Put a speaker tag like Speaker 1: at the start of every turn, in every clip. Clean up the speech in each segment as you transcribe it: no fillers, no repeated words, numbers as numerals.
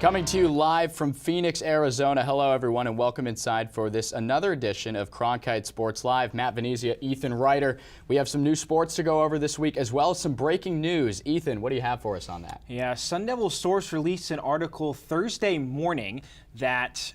Speaker 1: Coming to you live from Phoenix, Arizona. Hello, everyone, and welcome inside for this another edition of Cronkite Sports Live. Matt Venezia, Ethan Ryder. We have some new sports to go over this week, as well as some breaking news. Ethan, what do you have for us on that?
Speaker 2: Yeah, Sun Devil source released an article Thursday morning that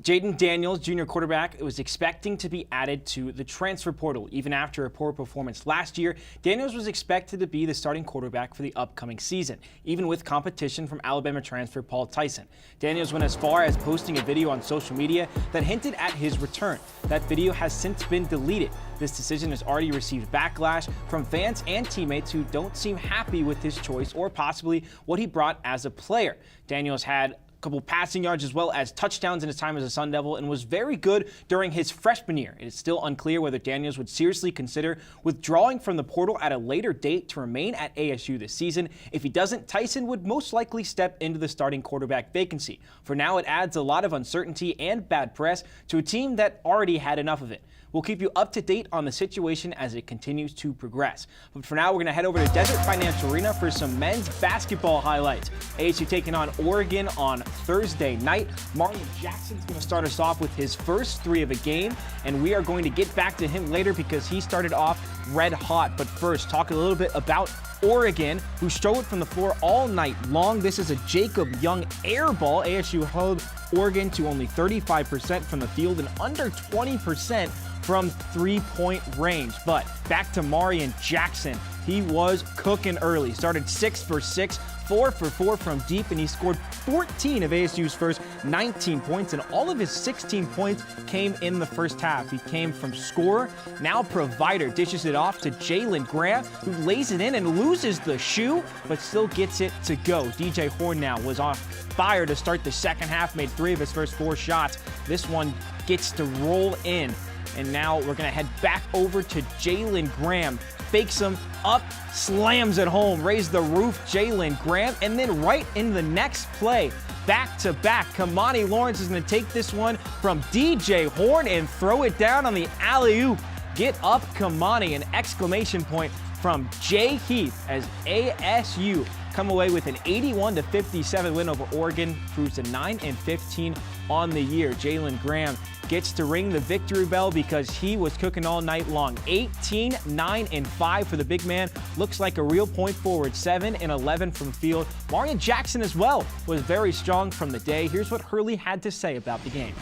Speaker 2: Jaden Daniels, junior quarterback, was expecting to be added to the transfer portal. Even after a poor performance last year, Daniels was expected to be the starting quarterback for the upcoming season, even with competition from Alabama transfer Paul Tyson. Daniels went as far as posting a video on social media that hinted at his return. That video has since been deleted. This decision has already received backlash from fans and teammates who don't seem happy with his choice or possibly what he brought as a player. Daniels had couple passing yards as well as touchdowns in his time as a Sun Devil and was very good during his freshman year. It is still unclear whether Daniels would seriously consider withdrawing from the portal at a later date to remain at ASU this season. If he doesn't, Tyson would most likely step into the starting quarterback vacancy. For now, it adds a lot of uncertainty and bad press to a team that already had enough of it. We'll keep you up to date on the situation as it continues to progress. But for now, we're going to head over to Desert Financial Arena for some men's basketball highlights. ASU taking on Oregon on Thursday night. Marlon Jackson's going to start us off with his first three of a game, and we are going to get back to him later because he started off red hot. But first, talk a little bit about Oregon, who struggled from the floor all night long. This is a Jacob Young air ball. ASU held Oregon to only 35% from the field and under 20% from three-point range. But back to Marlon Jackson. He was cooking early. Started 6 for 6, 4 for 4 from deep, and he scored 14 of ASU's first 19 points, and all of his 16 points came in the first half. He came from scorer, now provider. Dishes it off to Jalen Graham, who lays it in and loses the shoe, but still gets it to go. DJ Horn now was on fire to start the second half, made 3 of his first 4 shots. This one gets to roll in. And now we're going to head back over to Jalen Graham. Fakes him up, slams it home, raised the roof, Jalen Graham. And then right in the next play, back-to-back, Kamani Lawrence is going to take this one from DJ Horn and throw it down on the alley-oop. Get up, Kamani, an exclamation point from Jay Heath as ASU come away with an 81-57 win over Oregon, proves to 9-15 on the year. Jalen Graham gets to ring the victory bell because he was cooking all night long. 18, 9, and 5 for the big man. Looks like a real point forward. 7 and 11 from the field. Marlon Jackson as well was very strong from the day. Here's what Hurley had to say about the game.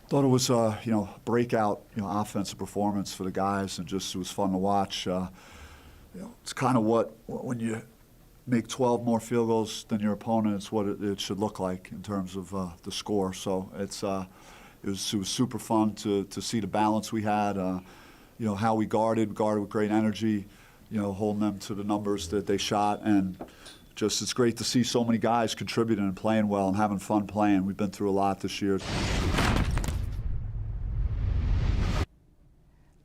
Speaker 3: Thought it was a breakout offensive performance for the guys, and just it was fun to watch. It's kind of when you make 12 more field goals than your opponent, it's what it should look like in terms of the score. So it was super fun to see the balance we had. How we guarded with great energy. Holding them to the numbers that they shot, and just it's great to see so many guys contributing and playing well and having fun playing. We've been through a lot this year.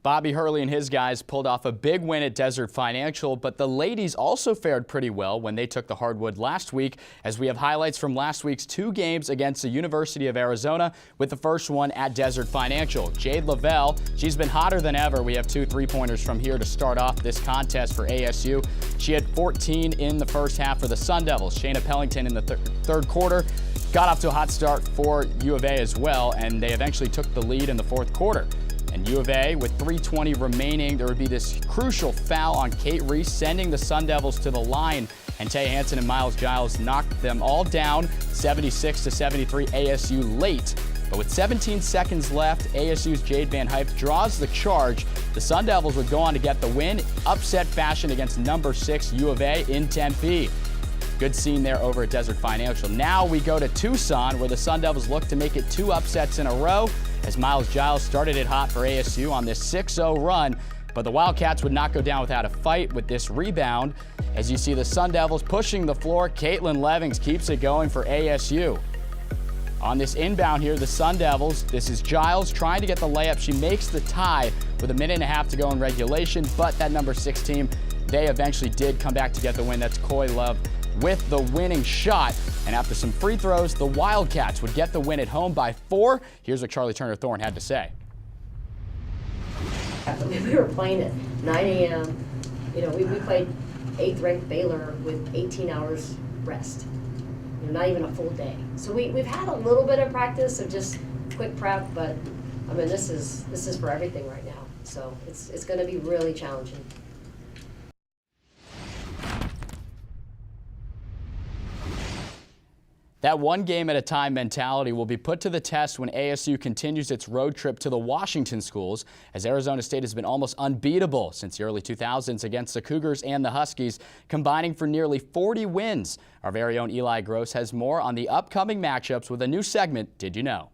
Speaker 1: Bobby Hurley and his guys pulled off a big win at Desert Financial, but the ladies also fared pretty well when they took the hardwood last week, as we have highlights from last week's 2 games against the University of Arizona, with the first one at Desert Financial. Jade Lavelle, she's been hotter than ever. We have 2 3-pointers from here to start off this contest for ASU. She had 14 in the first half for the Sun Devils. Shayna Pellington in the third quarter got off to a hot start for U of A as well, and they eventually took the lead in the fourth quarter. And U of A, with 3:20 remaining, there would be this crucial foul on Kate Reese, sending the Sun Devils to the line. And Tay Hansen and Miles Giles knocked them all down, 76-73 ASU late. But with 17 seconds left, ASU's Jade Van Hype draws the charge. The Sun Devils would go on to get the win, upset fashion against number 6 U of A in Tempe. Good scene there over at Desert Financial. Now we go to Tucson, where the Sun Devils look to make it 2 upsets in a row, as Miles Giles started it hot for ASU on this 6-0 run. But the Wildcats would not go down without a fight with this rebound. As you see the Sun Devils pushing the floor, Caitlin Levings keeps it going for ASU. On this inbound here, the Sun Devils, this is Giles trying to get the layup. She makes the tie with 1.5 minutes to go in regulation, but that number 6 team, they eventually did come back to get the win. That's Coy Love with the winning shot. And after some free throws, the Wildcats would get the win at home by 4. Here's what Charlie Turner-Thorne had to say.
Speaker 4: We were playing at 9 a.m. We played 8th-ranked Baylor with 18 hours rest. Not even a full day. So we've had a little bit of practice of just quick prep, but I mean this is for everything right now. So it's going to be really challenging.
Speaker 1: That one game at a time mentality will be put to the test when ASU continues its road trip to the Washington schools, as Arizona State has been almost unbeatable since the early 2000s against the Cougars and the Huskies, combining for nearly 40 wins. Our very own Eli Gross has more on the upcoming matchups with a new segment, Did You Know?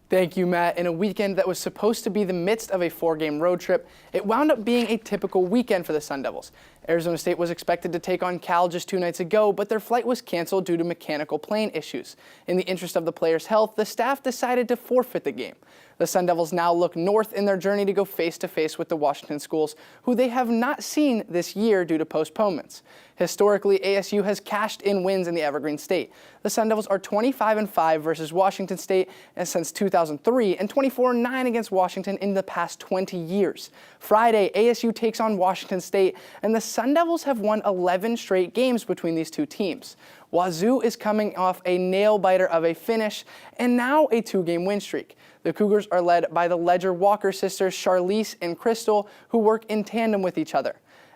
Speaker 5: Thank you, Matt. In a weekend that was supposed to be the midst of a 4-game road trip, it wound up being a typical weekend for the Sun Devils. Arizona State was expected to take on Cal just 2 nights ago, but their flight was canceled due to mechanical plane issues. In the interest of the players' health, the staff decided to forfeit the game. The Sun Devils now look north in their journey to go face-to-face with the Washington schools, who they have not seen this year due to postponements. Historically, ASU has cashed in wins in the Evergreen State. The Sun Devils are 25-5 versus Washington State since 2003 and 24-9 against Washington in the past 20 years. Friday, ASU takes on Washington State, and the Sun Devils have won 11 straight games between these two teams. Wazoo is coming off a nail-biter of a finish and now a 2-game win streak. The Cougars are led by the Ledger-Walker sisters Charlize and Crystal, who work in tandem with each other.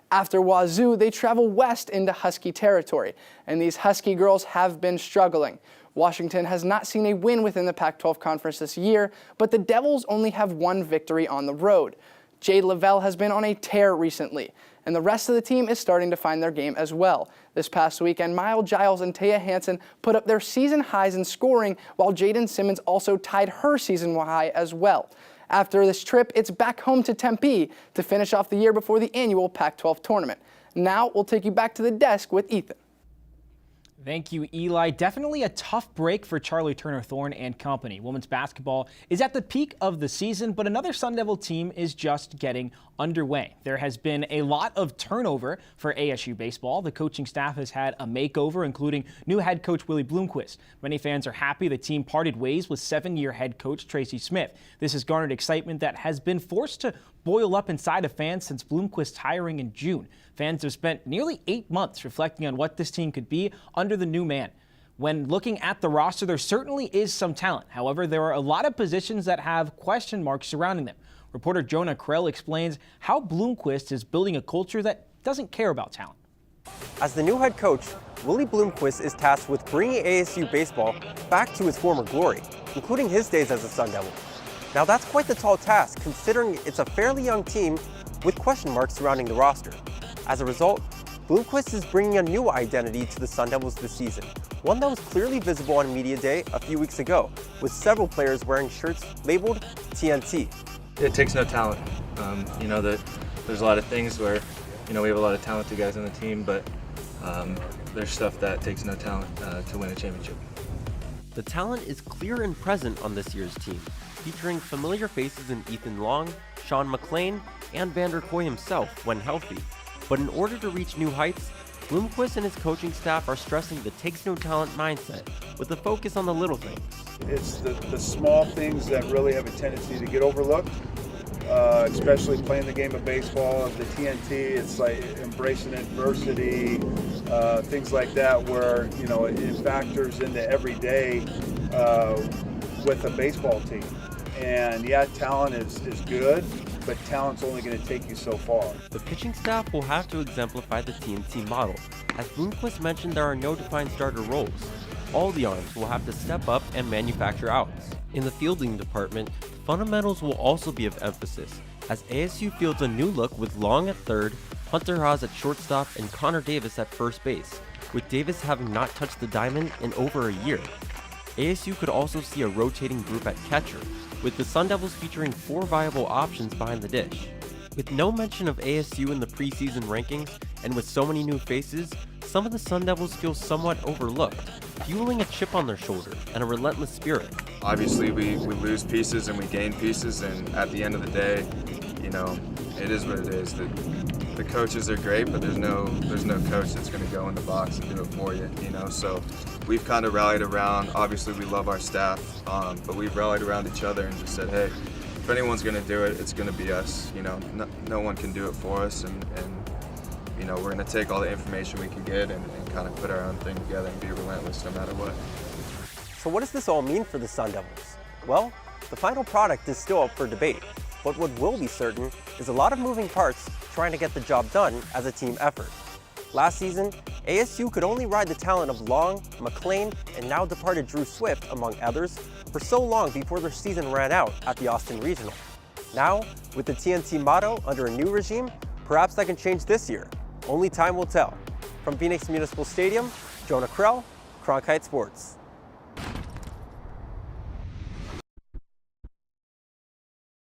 Speaker 5: After Wazoo, they travel west into Husky territory, and these Husky girls have been struggling. Washington has not seen a win within the Pac-12 conference this year, but the Devils only have 1 victory on the road. Jade Lavelle has been on a tear recently, and the rest of the team is starting to find their game as well. This past weekend, Mile Giles and Taya Hansen put up their season highs in scoring, while Jaden Simmons also tied her season high as well. After this trip, it's back home to Tempe to finish off the year before the annual Pac-12 tournament. Now we'll take you back to the desk with Ethan.
Speaker 2: Thank you, Eli. Definitely a tough break for Charlie Turner Thorne and company. Women's basketball is at the peak of the season, but another Sun Devil team is just getting underway. There has been a lot of turnover for ASU baseball. The coaching staff has had a makeover, including new head coach Willie Bloomquist. Many fans are happy the team parted ways with 7-year head coach Tracy Smith. This has garnered excitement that has been forced to boil up inside of fans since Bloomquist's hiring in June. Fans have spent nearly 8 months reflecting on what this team could be under the new man. When looking at the roster, there certainly is some talent. However, there are a lot of positions that have question marks surrounding them. Reporter Jonah Krell explains how Bloomquist is building a culture that doesn't care about talent.
Speaker 6: As the new head coach, Willie Bloomquist is tasked with bringing ASU baseball back to its former glory, including his days as a Sun Devil. Now that's quite the tall task, considering it's a fairly young team with question marks surrounding the roster. As a result, Bloomquist is bringing a new identity to the Sun Devils this season, one that was clearly visible on Media Day a few weeks ago, with several players wearing shirts labeled TNT.
Speaker 7: It takes no talent. There's a lot of things where, we have a lot of talented guys on the team, but there's stuff that takes no talent to win a championship.
Speaker 6: The talent is clear and present on this year's team, featuring familiar faces in Ethan Long, Sean McLean, and Vander Koy himself when healthy. But in order to reach new heights, Bloomquist and his coaching staff are stressing the takes-no-talent mindset with a focus on the little things.
Speaker 8: It's the small things that really have a tendency to get overlooked, especially playing the game of baseball. The TNT, it's like embracing adversity, things like that, where it factors into every day with a baseball team. And yeah, talent is good, but talent's only going to take you so far.
Speaker 6: The pitching staff will have to exemplify the TNT model. As Bloomquist mentioned, there are no defined starter roles. All the arms will have to step up and manufacture outs. In the fielding department, fundamentals will also be of emphasis, as ASU fields a new look with Long at third, Hunter Haas at shortstop, and Connor Davis at first base, with Davis having not touched the diamond in over a year. ASU could also see a rotating group at catcher, with the Sun Devils featuring 4 viable options behind the dish. With no mention of ASU in the preseason rankings, and with so many new faces, some of the Sun Devils feel somewhat overlooked, fueling a chip on their shoulder and a relentless spirit.
Speaker 7: Obviously, we lose pieces and we gain pieces, and at the end of the day, it is what it is. The coaches are great, but there's no coach that's going to go in the box and do it for you, So we've kind of rallied around. Obviously, we love our staff, but we've rallied around each other and just said, hey, if anyone's going to do it, it's going to be us. You know, no one can do it for us, and you know, we're going to take all the information we can get and kind of put our own thing together and be relentless no matter what.
Speaker 6: So what does this all mean for the Sun Devils? Well, the final product is still up for debate, but what will be certain is a lot of moving parts trying to get the job done as a team effort. Last season, ASU could only ride the talent of Long, McLean, and now departed Drew Swift, among others, for so long before their season ran out at the Austin Regional. Now, with the TNT motto under a new regime, perhaps that can change this year. Only time will tell. From Phoenix Municipal Stadium, Jonah Krell, Cronkite Sports.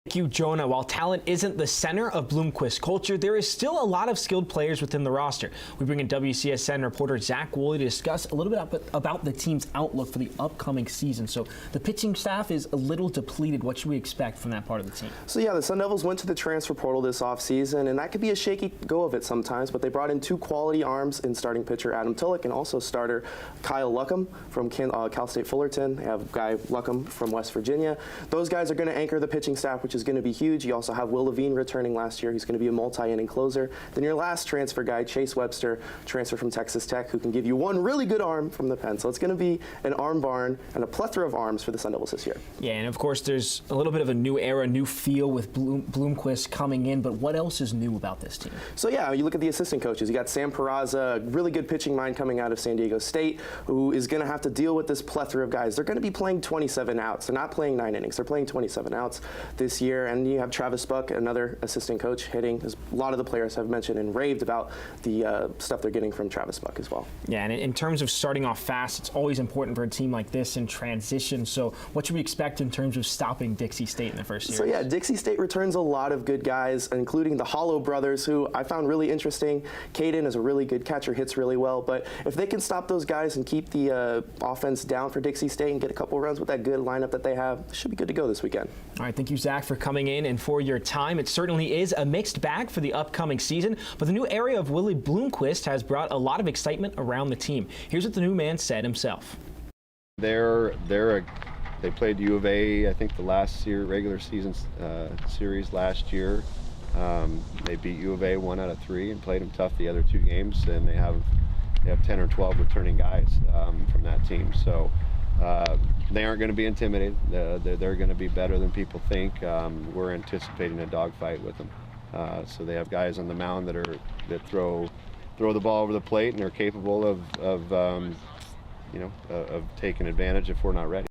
Speaker 2: Thank you, Jonah. While talent isn't the center of Bloomquist culture, there is still a lot of skilled players within the roster. We bring in WCSN reporter Zach Woolley to discuss a little bit about the team's outlook for the upcoming season. So the pitching staff is a little depleted. What should we expect from that part of the team?
Speaker 9: So yeah, the Sun Devils went to the transfer portal this offseason, and that could be a shaky go of it sometimes, but they brought in 2 quality arms in starting pitcher Adam Tillich and also starter Kyle Luckham from Cal State Fullerton. They have Guy Luckham from West Virginia. Those guys are going to anchor the pitching staff, which is going to be huge. You also have Will Levine returning last year. He's going to be a multi-inning closer. Then your last transfer guy, Chase Webster, transfer from Texas Tech, who can give you one really good arm from the pen. So it's going to be an arm barn and a plethora of arms for the Sun Devils this year.
Speaker 2: Yeah, and of course there's a little bit of a new era, new feel with Bloomquist coming in, but what else is new about this team?
Speaker 9: So yeah, you look at the assistant coaches. You got Sam Peraza, a really good pitching mind coming out of San Diego State, who is going to have to deal with this plethora of guys. They're going to be playing 27 outs. They're not playing 9 innings. They're playing 27 outs this year. And you have Travis Buck, another assistant coach, hitting. A lot of the players have mentioned and raved about the stuff they're getting from Travis Buck as well.
Speaker 2: Yeah, and in terms of starting off fast, it's always important for a team like this in transition. So what should we expect in terms of stopping Dixie State in the first series?
Speaker 9: So yeah, Dixie State returns a lot of good guys, including the Hollow brothers, who I found really interesting. Caden is a really good catcher, hits really well, but if they can stop those guys and keep the offense down for Dixie State and get a couple runs with that good lineup that they have, should be good to go this weekend.
Speaker 2: All right, thank you, Zach, for coming in and for your time. It certainly is a mixed bag for the upcoming season, but the new area of Willie Bloomquist has brought a lot of excitement around the team. Here's what the new man said himself.
Speaker 10: They played U of A, I think, the last regular season series last year. They beat U of A 1 out of 3 and played them tough the other 2 games, and they have 10 or 12 returning guys from that team. So they aren't going to be intimidated. They're going to be better than people think. We're anticipating a dogfight with them. So they have guys on the mound that throw the ball over the plate and are capable of taking advantage if we're not ready.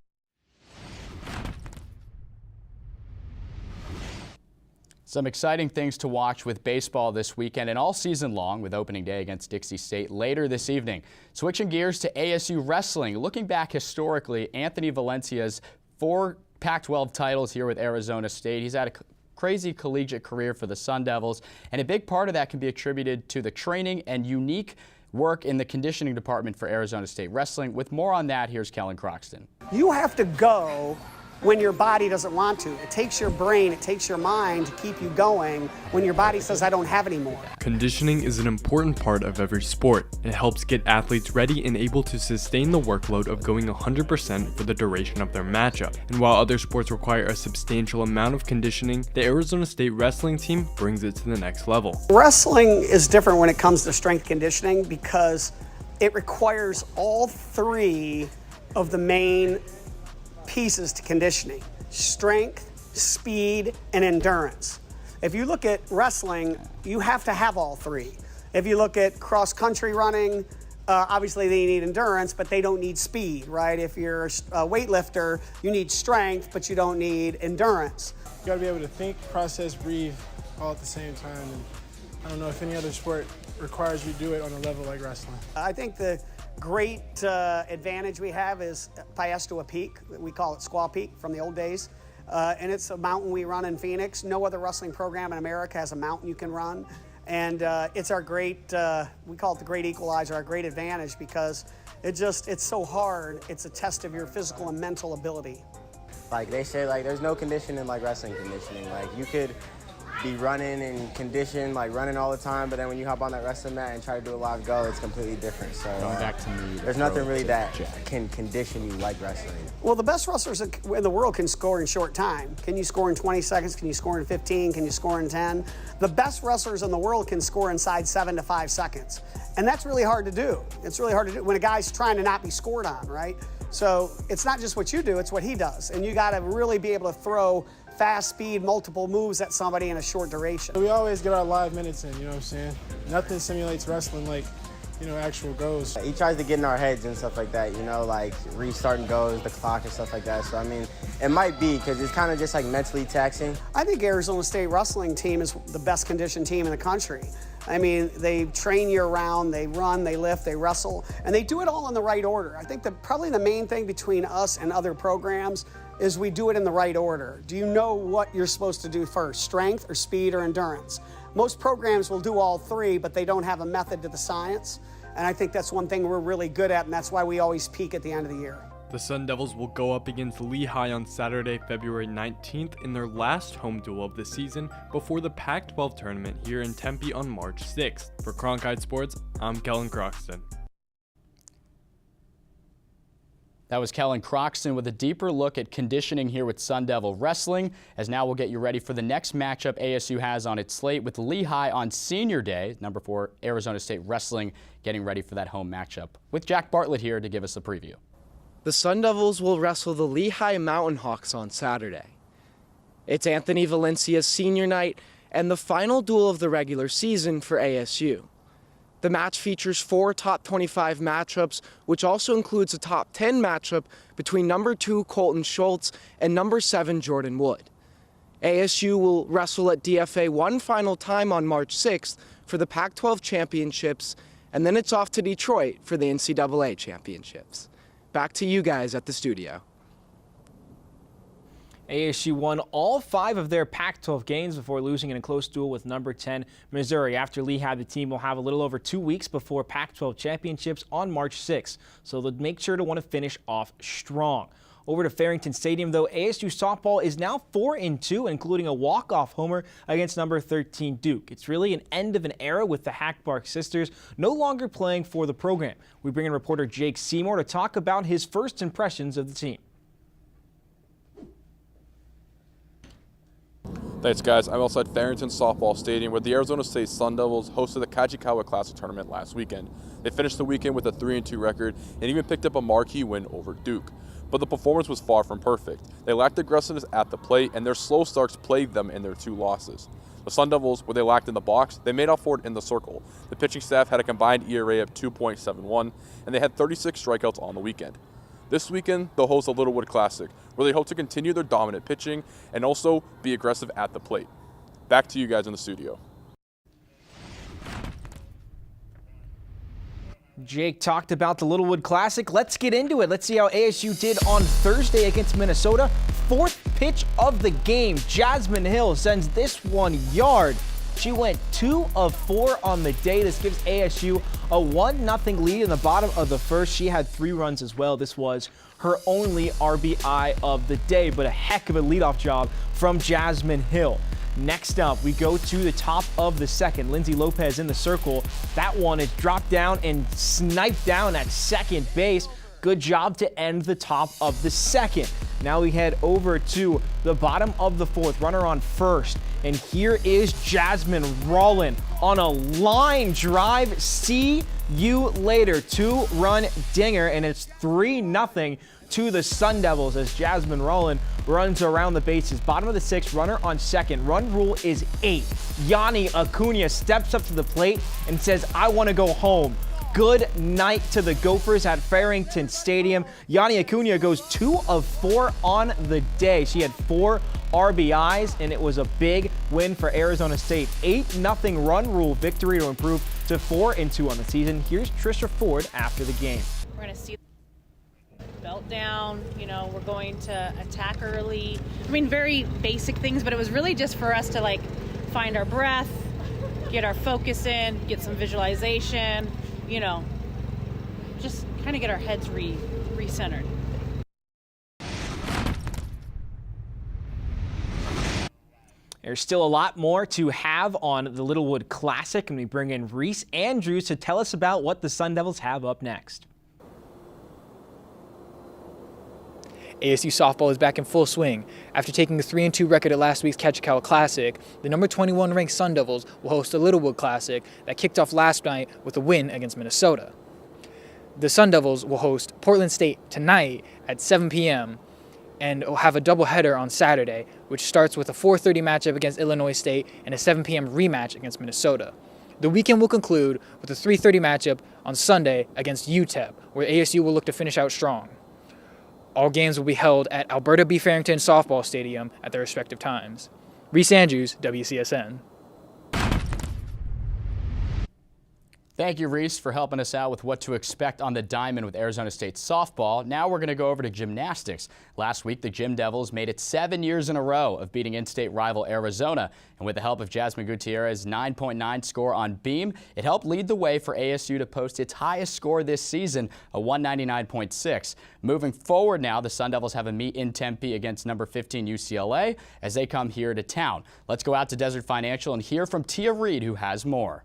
Speaker 1: Some exciting things to watch with baseball this weekend and all season long, with opening day against Dixie State later this evening. Switching gears to ASU wrestling. Looking back historically, Anthony Valencia's 4 Pac-12 titles here with Arizona State. He's had a crazy collegiate career for the Sun Devils, and a big part of that can be attributed to the training and unique work in the conditioning department for Arizona State wrestling. With more on that, here's Kellen Croxton.
Speaker 11: You have to go when your body doesn't want to. It takes your brain, it takes your mind to keep you going when your body says, I don't have any more.
Speaker 12: Conditioning is an important part of every sport. It helps get athletes ready and able to sustain the workload of going 100% for the duration of their matchup. And while other sports require a substantial amount of conditioning, the Arizona State wrestling team brings it to the next level.
Speaker 11: Wrestling is different when it comes to strength conditioning because it requires all 3 of the main pieces to conditioning: strength, speed, and endurance. If you look at wrestling, you have to have all 3. If you look at cross-country running, obviously they need endurance, but they don't need speed, right? If you're a weightlifter, you need strength, but you don't need endurance.
Speaker 13: You gotta be able to think, process, breathe all at the same time. And I don't know if any other sport requires you to do it on a level like wrestling.
Speaker 11: I think the great advantage we have is Piestewa Peak. We call it Squaw Peak from the old days. And it's a mountain we run in Phoenix. No other wrestling program in America has a mountain you can run. And it's our great, we call it the great equalizer, our great advantage, because it's so hard. It's a test of your physical and mental ability.
Speaker 14: Like they say, like there's no conditioning like wrestling conditioning. Like you could be running and conditioned, like running all the time, but then when you hop on that wrestling mat and try to do a live go, it's completely different. So
Speaker 1: Going back to me,
Speaker 14: there's nothing really that can condition you like wrestling.
Speaker 11: Well, the best wrestlers in the world can score in short time. Can you score in 20 seconds? Can you score in 15? Can you score in 10? The best wrestlers in the world can score inside 7 to 5 seconds. And that's really hard to do. It's really hard to do when a guy's trying to not be scored on, right? So it's not just what you do, it's what he does. And you got to really be able to throw fast speed, multiple moves at somebody in a short duration.
Speaker 13: We always get our live minutes in, you know what I'm saying? Nothing simulates wrestling like, you know, actual goes.
Speaker 14: He tries to get in our heads and stuff like that, you know, like restarting goes, the clock and stuff like that. So, I mean, it might be because it's kind of just like mentally taxing.
Speaker 11: I think Arizona State wrestling team is the best conditioned team in the country. I mean, they train year-round, they run, they lift, they wrestle, and they do it all in the right order. I think that probably the main thing between us and other programs is we do it in the right order. Do you know what you're supposed to do first, strength or speed or endurance? Most programs will do all three, but they don't have a method to the science, and I think that's one thing we're really good at, and that's why we always peak at the end of the year.
Speaker 12: The Sun Devils will go up against Lehigh on Saturday, February 19th in their last home duel of the season before the Pac-12 tournament here in Tempe on March 6th. For Cronkite Sports, I'm Kellen Croxton.
Speaker 1: That was Kellen Croxton with a deeper look at conditioning here with Sun Devil Wrestling, as now we'll get you ready for the next matchup ASU has on its slate with Lehigh on Senior Day. Number 4, Arizona State Wrestling getting ready for that home matchup. With Jack Bartlett here to give us a preview.
Speaker 15: The Sun Devils will wrestle the Lehigh Mountain Hawks on Saturday. It's Anthony Valencia's senior night and the final duel of the regular season for ASU. The match features 4 top 25 matchups, which also includes a top 10 matchup between number 2 Colton Schultz and number 7 Jordan Wood. ASU will wrestle at DFA one final time on March 6th for the Pac-12 championships, and then it's off to Detroit for the NCAA championships. Back to you guys at the studio.
Speaker 2: ASU won all 5 of their Pac-12 games before losing in a close duel with number 10 Missouri. After Lehigh, the team will have a little over 2 weeks before Pac-12 championships on March 6th, so they'll make sure to want to finish off strong. Over to Farrington Stadium, though, ASU softball is now 4-2, including a walk-off homer against number 13 Duke. It's really an end of an era with the Hackbark sisters no longer playing for the program. We bring in reporter Jake Seymour to talk about his first impressions of the team.
Speaker 16: Thanks, guys. I'm outside Farrington Softball Stadium where the Arizona State Sun Devils hosted the Kajikawa Classic Tournament last weekend. They finished the weekend with a 3-2 record and even picked up a marquee win over Duke. But the performance was far from perfect. They lacked aggressiveness at the plate, and their slow starts plagued them in their 2 losses. The Sun Devils, where they lacked in the box, they made up for it in the circle. The pitching staff had a combined ERA of 2.71, and they had 36 strikeouts on the weekend. This weekend, they'll host the Littlewood Classic, where they hope to continue their dominant pitching and also be aggressive at the plate. Back to you guys in the studio.
Speaker 2: Jake talked about the Littlewood Classic. Let's get into it. Let's see how ASU did on Thursday against Minnesota. 4th pitch of the game. Jasmine Hill sends this one yard. She went 2 of 4 on the day. This gives ASU a 1-0 lead in the bottom of the first. She had 3 runs as well. This was her only RBI of the day, but a heck of a leadoff job from Jasmine Hill. Next up, we go to the top of the second. Lindsay Lopez in the circle. That one is dropped down and sniped down at second base. Good job to end the top of the second. Now we head over to the bottom of the 4th. Runner on first. And here is Jasmine Rowland on a line drive. See you later. 2-run dinger, and it's 3-0 to the Sun Devils as Jasmine Rowland runs around the bases. Bottom of the 6th, runner on second. Run rule is 8. Yanni Acuna steps up to the plate and says, I want to go home. Good night to the Gophers at Farrington Stadium. Yanni Acuna goes 2 of 4 on the day. She had 4 RBIs, and it was a big win for Arizona State. 8-0 run rule victory to improve to 4-2 on the season. Here's Trisha Ford after the game.
Speaker 17: We're going to see belt down, you know, we're going to attack early. I mean, very basic things, but it was really just for us to like find our breath, get our focus in, get some visualization, you know, just kind of get our heads re-centered.
Speaker 2: There's still a lot more to have on the Littlewood Classic, and we bring in Reese Andrews to tell us about what the Sun Devils have up next.
Speaker 18: ASU softball is back in full swing. After taking a 3-2 record at last week's Kachikawa Classic, the number 21 ranked Sun Devils will host the Littlewood Classic that kicked off last night with a win against Minnesota. The Sun Devils will host Portland State tonight at 7 p.m. and will have a doubleheader on Saturday, which starts with a 4:30 matchup against Illinois State and a 7 p.m. rematch against Minnesota. The weekend will conclude with a 3:30 matchup on Sunday against UTEP, where ASU will look to finish out strong. All games will be held at Alberta B. Farrington Softball Stadium at their respective times. Reese Andrews, WCSN.
Speaker 1: Thank you, Reese, for helping us out with what to expect on the diamond with Arizona State softball. Now we're going to go over to gymnastics. Last week, the Gym Devils made it 7 years in a row of beating in-state rival Arizona. And with the help of Jasmine Gutierrez's 9.9 score on beam, it helped lead the way for ASU to post its highest score this season, a 199.6. Moving forward now, the Sun Devils have a meet in Tempe against number 15 UCLA as they come here to town. Let's go out to Desert Financial and hear from Tia Reed, who has more.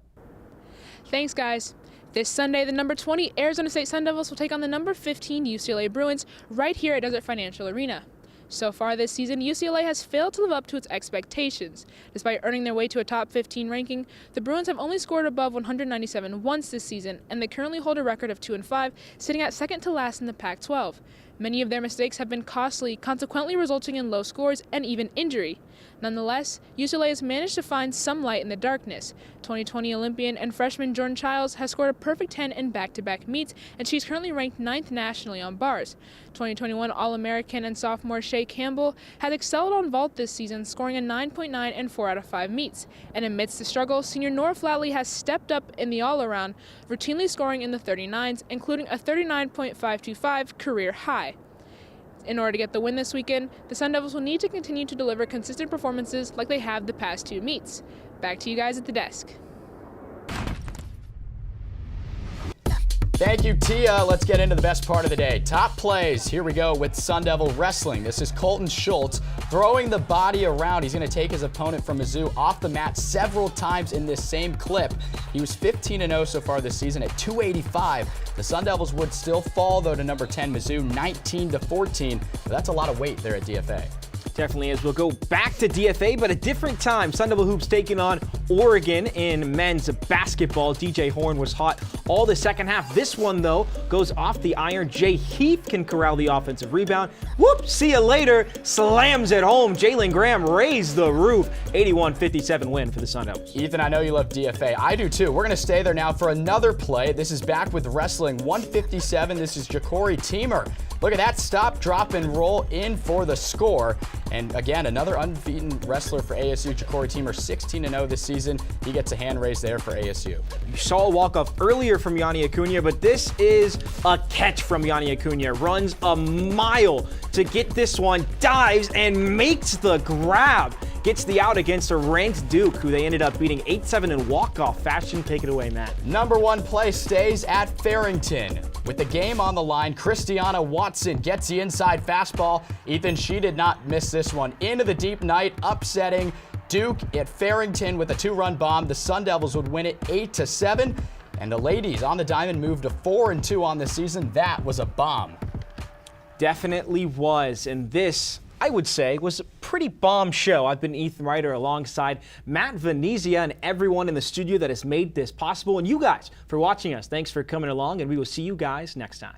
Speaker 19: Thanks, guys. This Sunday, the number 20 Arizona State Sun Devils will take on the number 15 UCLA Bruins right here at Desert Financial Arena. So far this season, UCLA has failed to live up to its expectations. Despite earning their way to a top 15 ranking, the Bruins have only scored above 197 once this season, and they currently hold a record of 2-5, sitting at second to last in the Pac-12. Many of their mistakes have been costly, consequently resulting in low scores and even injury. Nonetheless, UCLA has managed to find some light in the darkness. 2020 Olympian and freshman Jordan Childs has scored a perfect 10 in back-to-back meets, and she's currently ranked 9th nationally on bars. 2021 All-American and sophomore Shea Campbell has excelled on vault this season, scoring a 9.9 in 4 out of 5 meets. And amidst the struggle, senior Nora Flatley has stepped up in the all-around, routinely scoring in the 39s, including a 39.525 career high. In order to get the win this weekend, the Sun Devils will need to continue to deliver consistent performances like they have the past 2 meets. Back to you guys at the desk.
Speaker 1: Thank you, Tia. Let's get into the best part of the day. Top plays. Here we go with Sun Devil wrestling. This is Colton Schultz throwing the body around. He's going to take his opponent from Mizzou off the mat several times in this same clip. He was 15-0 so far this season at 285. The Sun Devils would still fall, though, to number 10 Mizzou, 19-14. But that's a lot of weight there at DFA.
Speaker 2: Definitely is. We'll go back to DFA, but a different time. Sun Devil Hoops taking on Oregon in men's basketball. DJ Horn was hot all the second half. This one, though, goes off the iron. Jay Heath can corral the offensive rebound. Whoop, see you later. Slams it home. Jalen Graham raised the roof. 81-57 win for the Sun Devils.
Speaker 1: Ethan, I know you love DFA. I do, too. We're going to stay there now for another play. This is back with wrestling. 157. This is Ja'Cory Teamer. Look at that stop, drop, and roll in for the score. And again, another unbeaten wrestler for ASU, Ja'Cory Teamer, 16-0 this season. He gets a hand raise there for ASU.
Speaker 2: You saw a walk-off earlier from Yanni Acuna, but this is a catch from Yanni Acuna. Runs a mile to get this one, dives, and makes the grab. Gets the out against a ranked Duke, who they ended up beating 8-7 in walk-off fashion. Take it away, Matt.
Speaker 1: Number 1 play stays at Farrington. With the game on the line, Christiana Watson gets the inside fastball. Ethan, she did not miss this one. Into the deep night, upsetting Duke at Farrington with a 2-run bomb. The Sun Devils would win it 8-7. And the ladies on the diamond moved to 4-2 on the season. That was a bomb.
Speaker 2: Definitely was. And this, I would say, was a pretty bomb show. I've been Ethan Ryder alongside Matt Venezia and everyone in the studio that has made this possible. And you guys for watching us. Thanks for coming along, and we will see you guys next time.